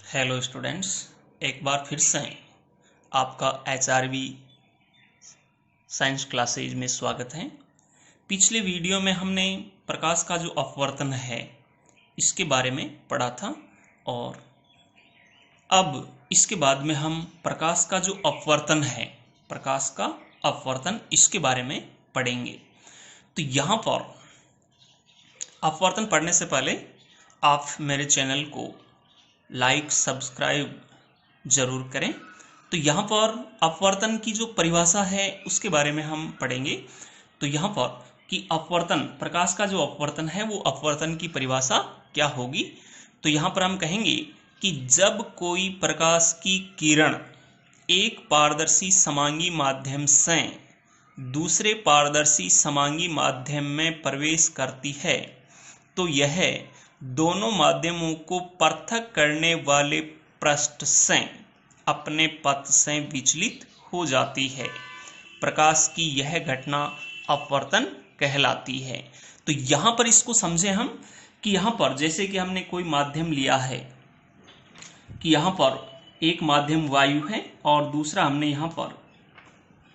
Hello students, एक बार फिर से आपका HRV साइंस क्लासेज में स्वागत है। पिछले वीडियो में हमने प्रकाश का जो अपवर्तन है इसके बारे में पढ़ा था और अब इसके बाद में हम प्रकाश का जो अपवर्तन है, प्रकाश का अपवर्तन इसके बारे में पढ़ेंगे। तो यहाँ पर अपवर्तन पढ़ने से पहले आप मेरे चैनल को लाइक सब्सक्राइब जरूर करें। तो यहाँ पर अपवर्तन की जो परिभाषा है उसके बारे में हम पढ़ेंगे। तो यहाँ पर कि अपवर्तन, प्रकाश का जो अपवर्तन है वो अपवर्तन की परिभाषा क्या होगी। तो यहाँ पर हम कहेंगे कि जब कोई प्रकाश की किरण एक पारदर्शी समांगी माध्यम से दूसरे पारदर्शी समांगी माध्यम में प्रवेश करती है तो यह दोनों माध्यमों को पृथक करने वाले पृष्ठ से अपने पथ से विचलित हो जाती है। प्रकाश की यह घटना अपवर्तन कहलाती है। तो यहाँ पर इसको समझें हम कि यहाँ पर जैसे कि हमने कोई माध्यम लिया है कि यहाँ पर एक माध्यम वायु है और दूसरा हमने यहाँ पर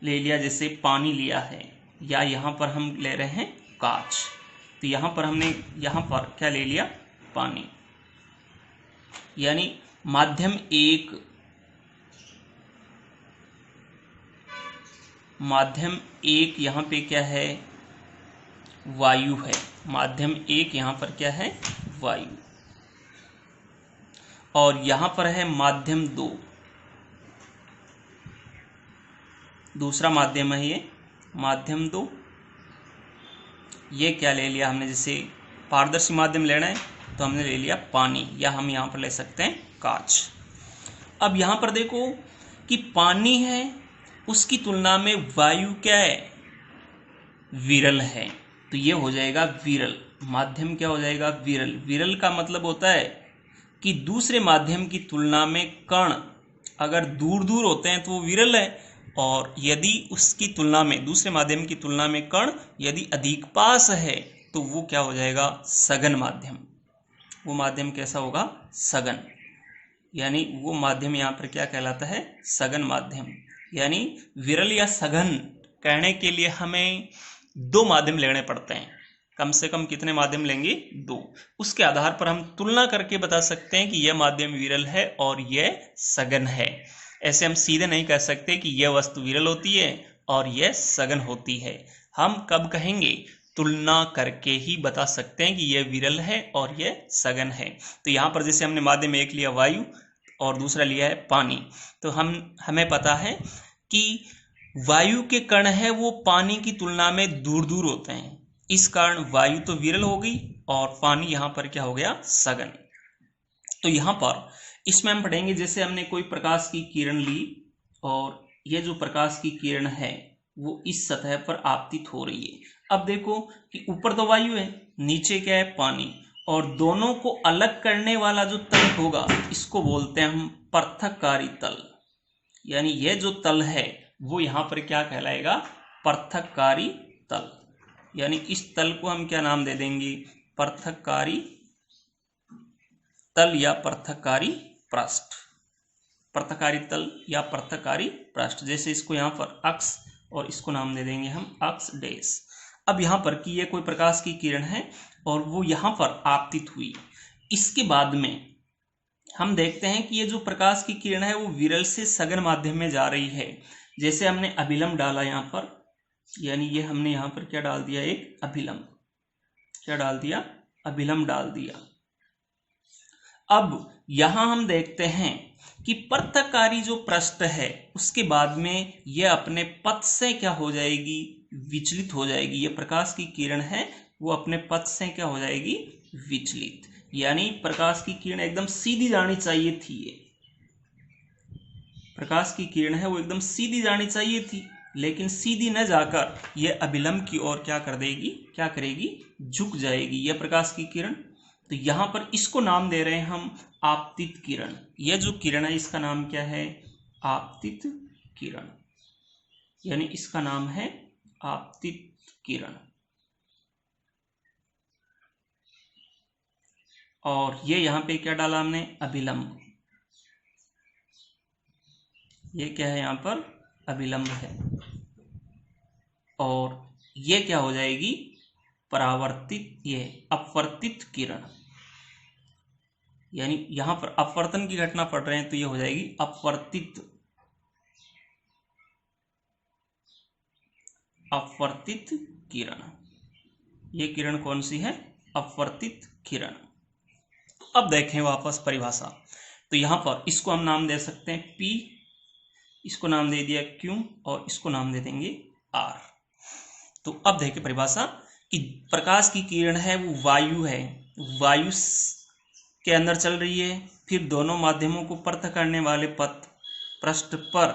ले लिया जैसे पानी लिया है, या यहाँ पर हम ले रहे हैं कांच। तो यहाँ पर हमने यहाँ पर क्या ले लिया, पानी। यानी माध्यम एक यहाँ पे क्या है, वायु है। माध्यम एक यहाँ पर क्या है, वायु। और यहाँ पर है माध्यम दो, दूसरा माध्यम है ये माध्यम दो। ये क्या ले लिया हमने, जैसे पारदर्शी माध्यम लेना है तो हमने ले लिया पानी, या हम यहाँ पर ले सकते हैं कांच। अब यहाँ पर देखो कि पानी है उसकी तुलना में वायु क्या है, विरल है। तो ये हो जाएगा विरल, माध्यम क्या हो जाएगा, विरल। विरल का मतलब होता है कि दूसरे माध्यम की तुलना में कण अगर दूर दूर होते हैं तो वो विरल है, और यदि उसकी तुलना में, दूसरे माध्यम की तुलना में कण यदि अधिक पास है तो वो क्या हो जाएगा, सघन माध्यम। वो माध्यम कैसा होगा, सघन। यानी वो माध्यम यहाँ पर क्या कहलाता है, सघन माध्यम। यानी विरल या सघन कहने के लिए हमें दो माध्यम लेने पड़ते हैं। कम से कम कितने माध्यम लेंगे, दो। उसके आधार पर हम तुलना करके बता सकते हैं कि यह माध्यम विरल है और यह सघन है। ऐसे हम सीधे नहीं कह सकते कि यह वस्तु विरल होती है और यह सघन होती है। हम कब कहेंगे, तुलना करके ही बता सकते हैं कि यह विरल है और यह सघन है। तो यहाँ पर जैसे हमने माध्यम एक लिया वायु और दूसरा लिया है पानी, तो हमें पता है कि वायु के कण है वो पानी की तुलना में दूर दूर होते हैं। इस कारण वायु तो विरल हो गई और पानी यहाँ पर क्या हो गया, सघन। तो यहाँ पर इसमें हम पढ़ेंगे, जैसे हमने कोई प्रकाश की किरण ली और यह जो प्रकाश की किरण है वो इस सतह पर आपतित हो रही है। अब देखो कि ऊपर तो वायु है, नीचे क्या है, पानी, और दोनों को अलग करने वाला जो तल होगा इसको बोलते हैं हम पृथककारी तल। यानी यह जो तल है वो यहाँ पर क्या कहलाएगा, पृथककारी तल। यानी इस तल को हम क्या नाम दे देंगे, पृथककारी तल या पृथककारी पृष्ठ। पृथककारी तल या पृथककारी पृष्ठ, जैसे इसको यहाँ पर अक्ष और इसको नाम दे देंगे हम अक्ष डैश। अब यहाँ पर कि ये कोई प्रकाश की किरण है और वो यहाँ पर आपतित हुई। इसके बाद में हम देखते हैं कि ये जो प्रकाश की किरण है वो विरल से सघन माध्यम में जा रही है। जैसे हमने अभिलंब डाला यहाँ पर, यानी ये हमने यहाँ पर क्या डाल दिया, एक अभिलंब। क्या डाल दिया, अभिलंब डाल दिया। अब यहां हम देखते हैं कि पृथककारी जो पृष्ठ है उसके बाद में यह अपने पथ से क्या हो जाएगी, विचलित हो जाएगी। यह प्रकाश की किरण है वो अपने पथ से क्या हो जाएगी, विचलित। यानी प्रकाश की किरण एकदम सीधी जानी चाहिए थी, ये प्रकाश की किरण है वो एकदम सीधी जानी चाहिए थी, लेकिन सीधी न जाकर यह अभिलंब की ओर क्या कर देगी, क्या करेगी, झुक जाएगी यह प्रकाश की किरण। तो यहां पर इसको नाम दे रहे हैं हम आपतित किरण। यह जो किरण है इसका नाम क्या है, आपतित किरण। यानी इसका नाम है आपतित किरण। और ये यहाँ पे क्या डाला हमने, अभिलंब। ये क्या है यहाँ पर अभिलंब है, और ये क्या हो जाएगी परावर्तित, ये अपवर्तित किरण, यानी यहां पर अपवर्तन की घटना पढ़ रहे हैं तो ये हो जाएगी अपवर्तित, अपवर्तित किरण। ये किरण कौन सी है, अपवर्तित किरण। तो अब देखें वापस परिभाषा, तो यहां पर इसको हम नाम दे सकते हैं P, इसको नाम दे दिया Q और इसको नाम दे देंगे R। तो अब देखें परिभाषा कि प्रकाश की किरण है वो वायु है, वायु के अंदर चल रही है, फिर दोनों माध्यमों को पृथक करने वाले पथ पृष्ठ पर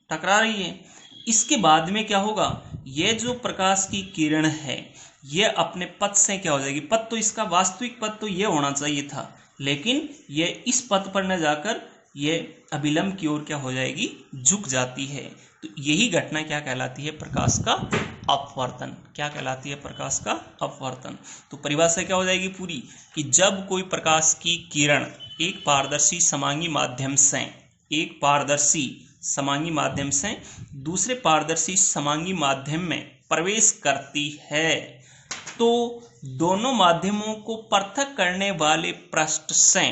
टकरा रही है। इसके बाद में क्या होगा, ये जो प्रकाश की किरण है ये अपने पथ से क्या हो जाएगी, पथ तो इसका वास्तविक पथ तो ये होना चाहिए था, लेकिन ये इस पथ पर न जाकर ये अभिलंब की ओर क्या हो जाएगी, झुक जाती है। तो यही घटना क्या कहलाती है, प्रकाश का अपवर्तन। क्या कहलाती है, प्रकाश का अपवर्तन। तो परिभाषा क्या हो जाएगी पूरी, कि जब कोई प्रकाश की किरण एक पारदर्शी समांगी माध्यम से, एक पारदर्शी समांगी माध्यम से दूसरे पारदर्शी समांगी माध्यम में प्रवेश करती है, तो दोनों माध्यमों को पृथक करने वाले पृष्ठ से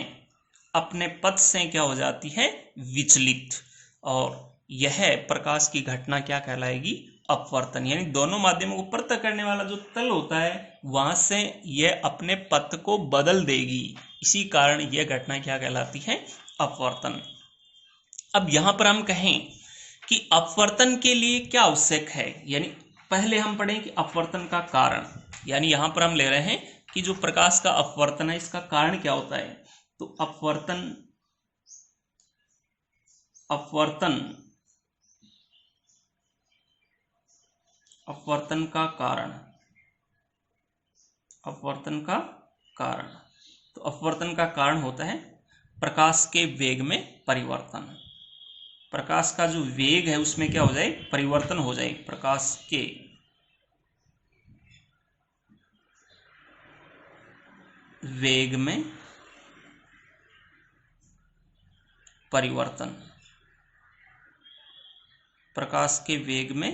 अपने पथ से क्या हो जाती है, विचलित, और यह प्रकाश की घटना क्या कहलाएगी, अपवर्तन। यानी दोनों माध्यमों को पृथक करने वाला जो तल होता है वहां से यह अपने पथ को बदल देगी, इसी कारण यह घटना क्या कहलाती है, अपवर्तन। अब यहां पर हम कहें कि अपवर्तन के लिए क्या आवश्यक है, यानी पहले हम पढ़ें कि अपवर्तन का कारण, यानी यहां पर हम ले रहे हैं कि जो प्रकाश का अपवर्तन है इसका कारण क्या होता है। तो अपवर्तन का कारण, अपवर्तन का कारण, तो अपवर्तन का कारण होता है प्रकाश के वेग में परिवर्तन। प्रकाश का जो वेग है उसमें क्या हो जाए, परिवर्तन हो जाए, प्रकाश के वेग में परिवर्तन, प्रकाश के वेग में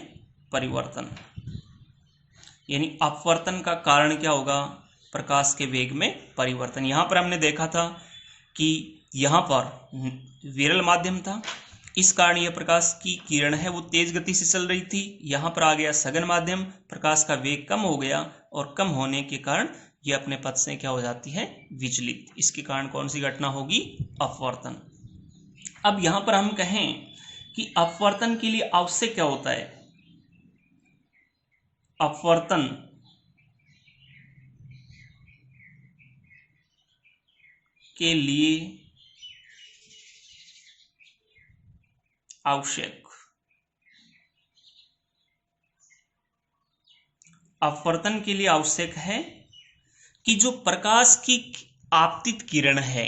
परिवर्तन, यानी अपवर्तन का कारण क्या होगा, प्रकाश के वेग में परिवर्तन। यहां पर हमने देखा था कि यहां पर विरल माध्यम था, इस कारण यह प्रकाश की किरण है वो तेज गति से चल रही थी। यहां पर आ गया सघन माध्यम, प्रकाश का वेग कम हो गया, और कम होने के कारण यह अपने पथ से क्या हो जाती है, विचलित। इसके कारण कौन सी घटना होगी, अपवर्तन। अब यहां पर हम कहें कि अपवर्तन के लिए आवश्यक क्या होता है, अपवर्तन के लिए आवश्यक, अपवर्तन के लिए आवश्यक है कि जो प्रकाश की आपतित किरण है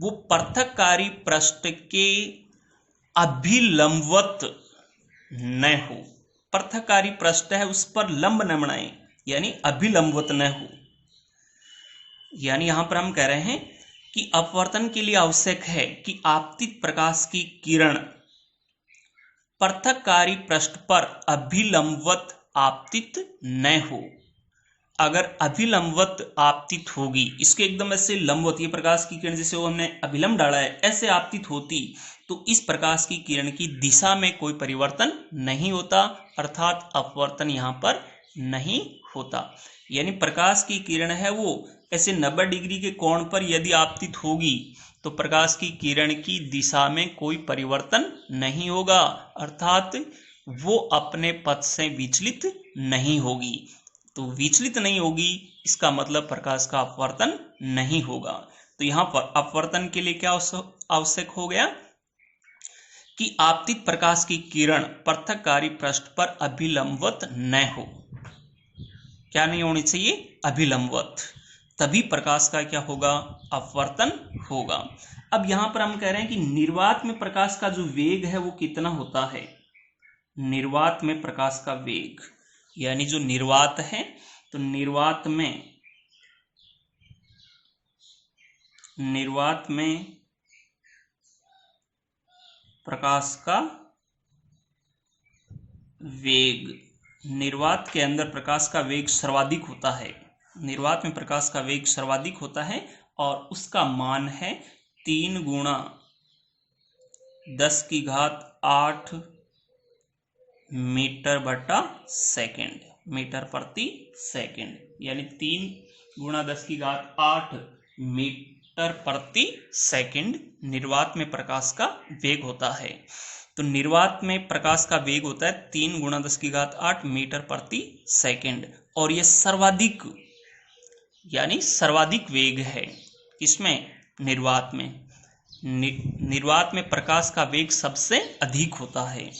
वो पृथककारी पृष्ठ के अभिलंबवत न हो। पृथककारी पृष्ठ है उस पर लंब न बनाए, यानी अभिलंबवत न हो। यानी यहां पर हम कह रहे हैं कि अपवर्तन के लिए आवश्यक है कि आपतित प्रकाश की किरण पृथककारी पृष्ठ पर अभिलंबवत आपतित न हो। अगर अभिलंबवत आपतित होगी, इसके एकदम ऐसे लंबवत, ये प्रकाश की किरण जैसे वो हमने अभिलंब डाला है ऐसे आपतित होती, तो इस प्रकाश की किरण की दिशा में कोई परिवर्तन नहीं होता, अर्थात अपवर्तन यहां पर नहीं होता। यानी प्रकाश की किरण है वो ऐसे 90 डिग्री के कोण पर यदि आपतित होगी तो प्रकाश की किरण की दिशा में कोई परिवर्तन नहीं होगा, अर्थात वो अपने पथ से विचलित नहीं होगी। तो विचलित नहीं होगी इसका मतलब प्रकाश का अपवर्तन नहीं होगा। तो यहां पर अपवर्तन के लिए क्या आवश्यक हो गया कि आपतित प्रकाश की किरण पृथककारी पृष्ठ पर अभिलंबवत न हो। क्या नहीं होनी चाहिए, अभिलंबवत, तभी प्रकाश का क्या होगा, अपवर्तन होगा। अब यहां पर हम कह रहे हैं कि निर्वात में प्रकाश का जो वेग है वो कितना होता है, निर्वात में प्रकाश का वेग, यानी जो निर्वात है तो निर्वात में प्रकाश का वेग। निर्वात के अंदर प्रकाश का वेग सर्वाधिक होता है। निर्वात में प्रकाश का वेग सर्वाधिक होता है और उसका मान है 3 गुणा 10⁸ मीटर बटा सेकेंड, मीटर प्रति सेकेंड, यानी 3 गुणा 10⁸ मीटर प्रति सेकेंड निर्वात में प्रकाश का वेग होता है। तो निर्वात में प्रकाश का वेग होता है 3 गुणा 10⁸ मीटर प्रति सेकेंड, और यह सर्वाधिक यानी सर्वाधिक वेग है। किसमें? निर्वात में। निर्वात में प्रकाश का वेग सबसे अधिक होता है।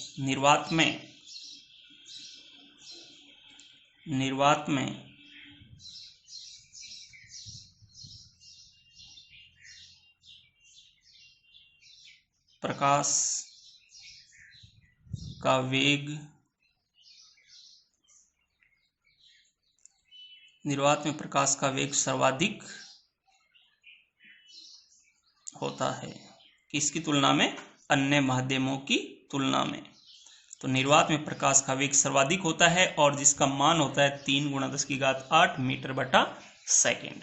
निर्वात में प्रकाश का वेग सर्वाधिक होता है। किसकी तुलना में? अन्य माध्यमों की तुलना में। तो निर्वात में प्रकाश का वेग सर्वाधिक होता है और जिसका मान होता है 3 गुणा 10⁸ मीटर बटा सेकेंड।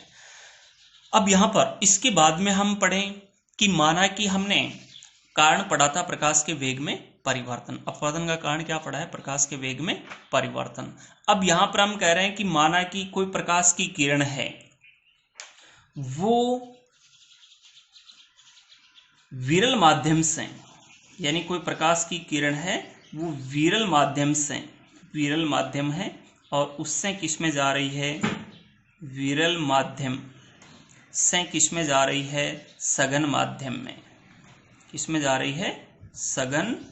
अब यहां पर इसके बाद में हम पढ़ें कि माना कि हमने कारण पढ़ा था प्रकाश के वेग में परिवर्तन। अपवर्तन का कारण क्या पढ़ा है? प्रकाश के वेग में परिवर्तन। अब यहां पर हम कह रहे हैं कि माना कि कोई प्रकाश की किरण है, वो विरल माध्यम से, यानी कोई प्रकाश की किरण है वो विरल माध्यम है और उससे किस में जा रही है? विरल माध्यम से किस में जा रही है? सघन माध्यम में। किस में जा रही है? सघन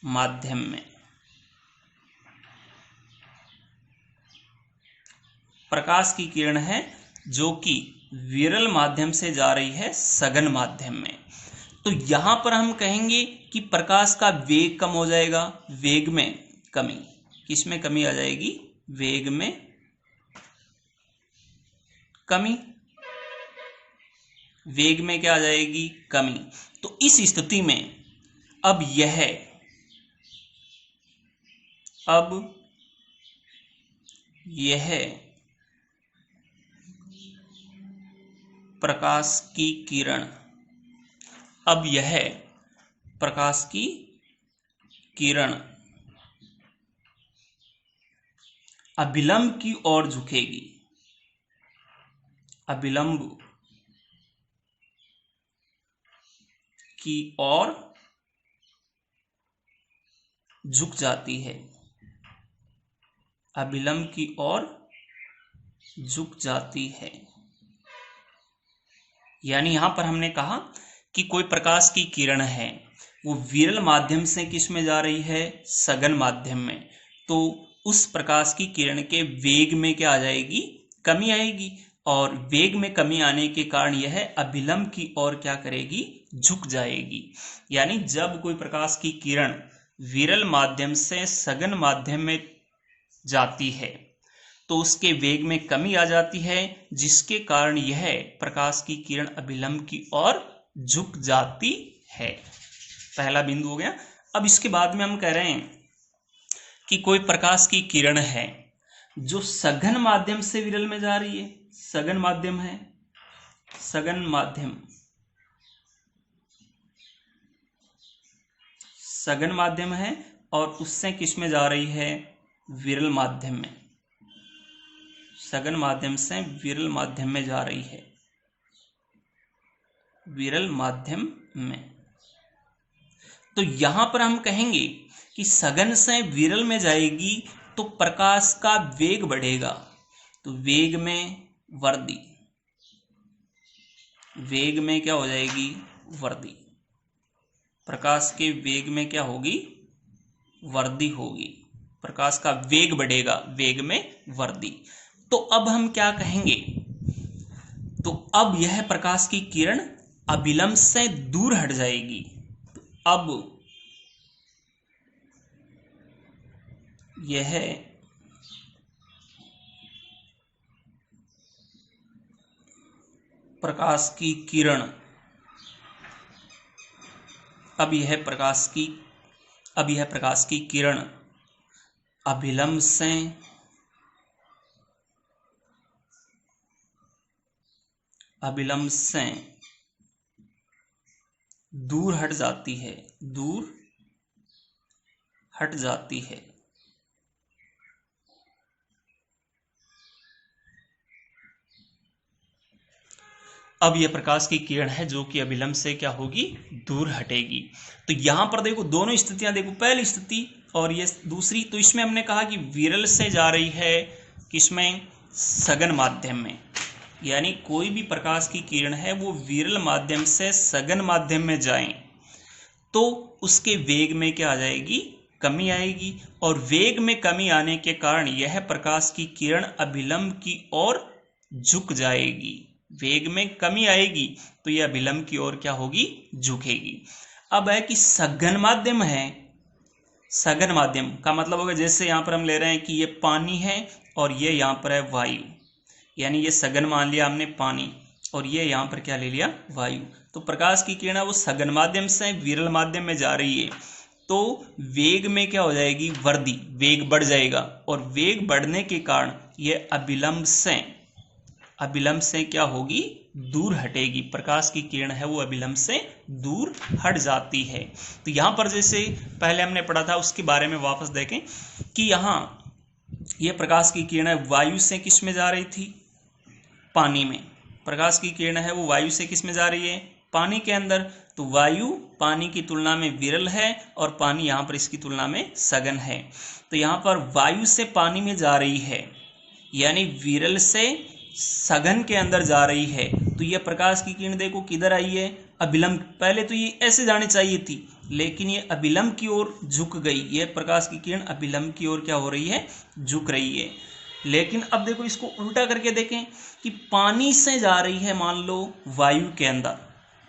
माध्यम में। प्रकाश की किरण है जो कि विरल माध्यम से जा रही है सघन माध्यम में। तो यहां पर हम कहेंगे कि प्रकाश का वेग कम हो जाएगा, वेग में कमी। किस में कमी आ जाएगी? वेग में कमी। वेग में क्या आ जाएगी? कमी। तो इस स्थिति में अब यह प्रकाश की किरण अभिलंब की ओर झुकेगी। अभिलंब की ओर झुक जाती है। अभिलंब की ओर झुक जाती है। यानी यहां पर हमने कहा कि कोई प्रकाश की किरण है वो विरल माध्यम से किस में जा रही है? सघन माध्यम में। तो उस प्रकाश की किरण के वेग में क्या आ जाएगी? कमी आएगी, और वेग में कमी आने के कारण यह अभिलंब की ओर क्या करेगी? झुक जाएगी। यानी जब कोई प्रकाश की किरण विरल माध्यम से सघन माध्यम में जाती है तो उसके वेग में कमी आ जाती है, जिसके कारण यह प्रकाश की किरण अभिलंब की ओर झुक जाती है। पहला बिंदु हो गया। अब इसके बाद में हम कह रहे हैं कि कोई प्रकाश की किरण है जो सघन माध्यम से विरल में जा रही है। सघन माध्यम है, सघन माध्यम है और उससे किस में जा रही है? विरल माध्यम में। सघन माध्यम से विरल माध्यम में जा रही है। विरल माध्यम में। तो यहां पर हम कहेंगे कि सघन से विरल में जाएगी तो प्रकाश का वेग बढ़ेगा। तो वेग में वृद्धि। वेग में क्या हो जाएगी? वृद्धि। प्रकाश के वेग में क्या होगी? वृद्धि होगी। प्रकाश का वेग बढ़ेगा, वेग में वृद्धि। तो अब हम क्या कहेंगे? तो अब यह प्रकाश की किरण अभिलंब से दूर हट जाएगी। तो अब यह प्रकाश की किरण अब यह प्रकाश की किरण अभिलंब से दूर हट जाती है, अब यह प्रकाश की किरण है जो कि अभिलंब से क्या होगी, दूर हटेगी। तो यहां पर देखो दोनों स्थितियां देखो, पहली स्थिति और ये दूसरी। तो इसमें हमने कहा कि विरल से जा रही है, किसमें, सघन माध्यम में, यानी कोई भी प्रकाश की किरण है वो विरल माध्यम से सघन माध्यम में जाए तो उसके वेग में क्या आ जाएगी, कमी आएगी। और वेग में कमी आने के कारण यह प्रकाश की किरण अभिलंब की ओर झुक जाएगी। वेग में कमी आएगी तो यह अभिलंब की ओर क्या होगी, झुकेगी। अब है कि सघन माध्यम है, सघन माध्यम का मतलब होगा जैसे यहां पर हम ले रहे हैं कि ये पानी है और ये यहां पर है वायु, यानी ये सघन मान लिया हमने पानी और ये यहां पर क्या ले लिया, वायु। तो प्रकाश की किरण वो सघन माध्यम से विरल माध्यम में जा रही है तो वेग में क्या हो जाएगी, वृद्धि, वेग बढ़ जाएगा। और वेग बढ़ने के कारण ये अभिलंब से क्या होगी, दूर हटेगी। प्रकाश की किरण है वो अभिलंब से दूर हट जाती है। तो यहां पर जैसे पहले हमने पढ़ा था उसके बारे में वापस देखें कि यहां ये प्रकाश की किरण वायु से किस में जा रही थी, पानी में। प्रकाश की किरण है वो वायु से किस में जा रही है, पानी के अंदर। तो वायु पानी की तुलना में विरल है और पानी यहां पर इसकी तुलना में सघन है। तो यहां पर वायु से पानी में जा रही है, यानी विरल से सघन के अंदर जा रही है। तो यह प्रकाश की किरण देखो किधर आई है, अभिलंब। पहले तो ये ऐसे जानी चाहिए थी लेकिन ये अभिलंब की ओर झुक गई। यह प्रकाश की किरण अभिलंब की ओर क्या हो रही है, झुक रही है। लेकिन अब देखो इसको उल्टा करके देखें कि पानी से जा रही है मान लो वायु के अंदर,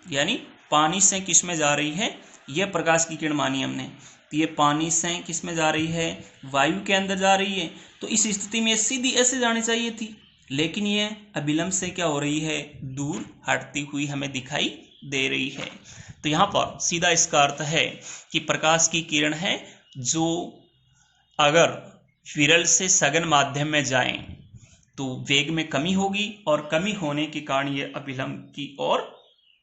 यानी पानी से किस में जा रही है, यह प्रकाश की किरण मानी हमने। तो ये पानी से किस में जा रही है, वायु के अंदर जा रही है। तो इस स्थिति में सीधी ऐसे जानी चाहिए थी लेकिन ये अभिलंब से क्या हो रही है, दूर हटती हुई हमें दिखाई दे रही है। तो यहां पर सीधा इसका अर्थ है कि प्रकाश की किरण है जो अगर विरल से सघन माध्यम में जाएं तो वेग में कमी होगी और कमी होने के कारण ये अभिलंब की ओर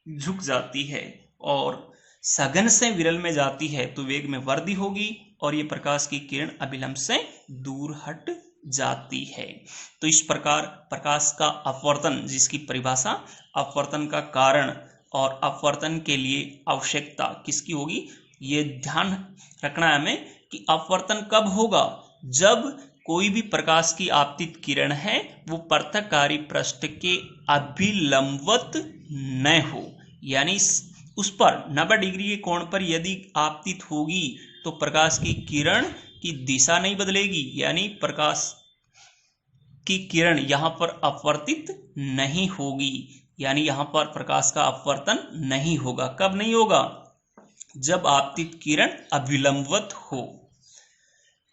झुक जाती है। और सघन से विरल में जाती है तो वेग में वृद्धि होगी और ये प्रकाश की किरण अभिलंब से दूर हट जाती है। तो इस प्रकार प्रकाश का अपवर्तन, जिसकी परिभाषा अपवर्तन का कारण और अपवर्तन के लिए आवश्यकता किसकी होगी, ये ध्यान रखना है हमें कि अपवर्तन कब होगा, जब कोई भी प्रकाश की आपतित किरण है वो पृथककारी पृष्ठ के अभिलंबवत न हो, यानी उस पर 90 डिग्री के कोण पर यदि आपतित होगी तो प्रकाश की किरण की दिशा नहीं बदलेगी, यानी प्रकाश की किरण यहां पर अपवर्तित नहीं होगी, यानी यहां पर प्रकाश का अपवर्तन नहीं होगा। कब नहीं होगा, जब आपतित किरण अभिलंबवत हो,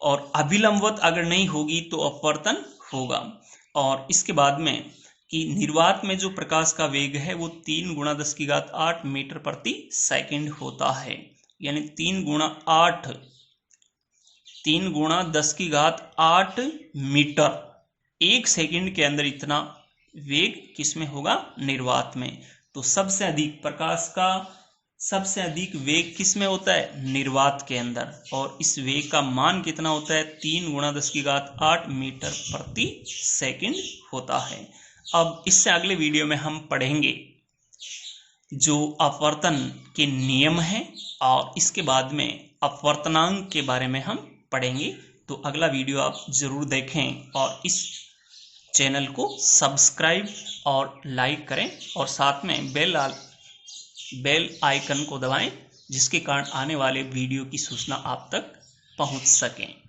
और अभिलंबवत अगर नहीं होगी तो अपवर्तन होगा। और इसके बाद में कि निर्वात में जो प्रकाश का वेग है वो 3 × 10⁸ मीटर प्रति सेकंड होता है, यानी 3 × 10⁸ मीटर, 1 सेकंड के अंदर इतना वेग किसमें होगा, निर्वात में। तो सबसे अधिक प्रकाश का सबसे अधिक वेग किसमें होता है, निर्वात के अंदर। और इस वेग का मान कितना होता है, 3 × 10⁸ मीटर प्रति सेकंड होता है। अब इससे अगले वीडियो में हम पढ़ेंगे जो अपवर्तन के नियम हैं और इसके बाद में अपवर्तनांक के बारे में हम पढ़ेंगे। तो अगला वीडियो आप जरूर देखें और इस चैनल को सब्सक्राइब और लाइक करें और साथ में बेल आइकन को दबाएं जिसके कारण आने वाले वीडियो की सूचना आप तक पहुंच सकें।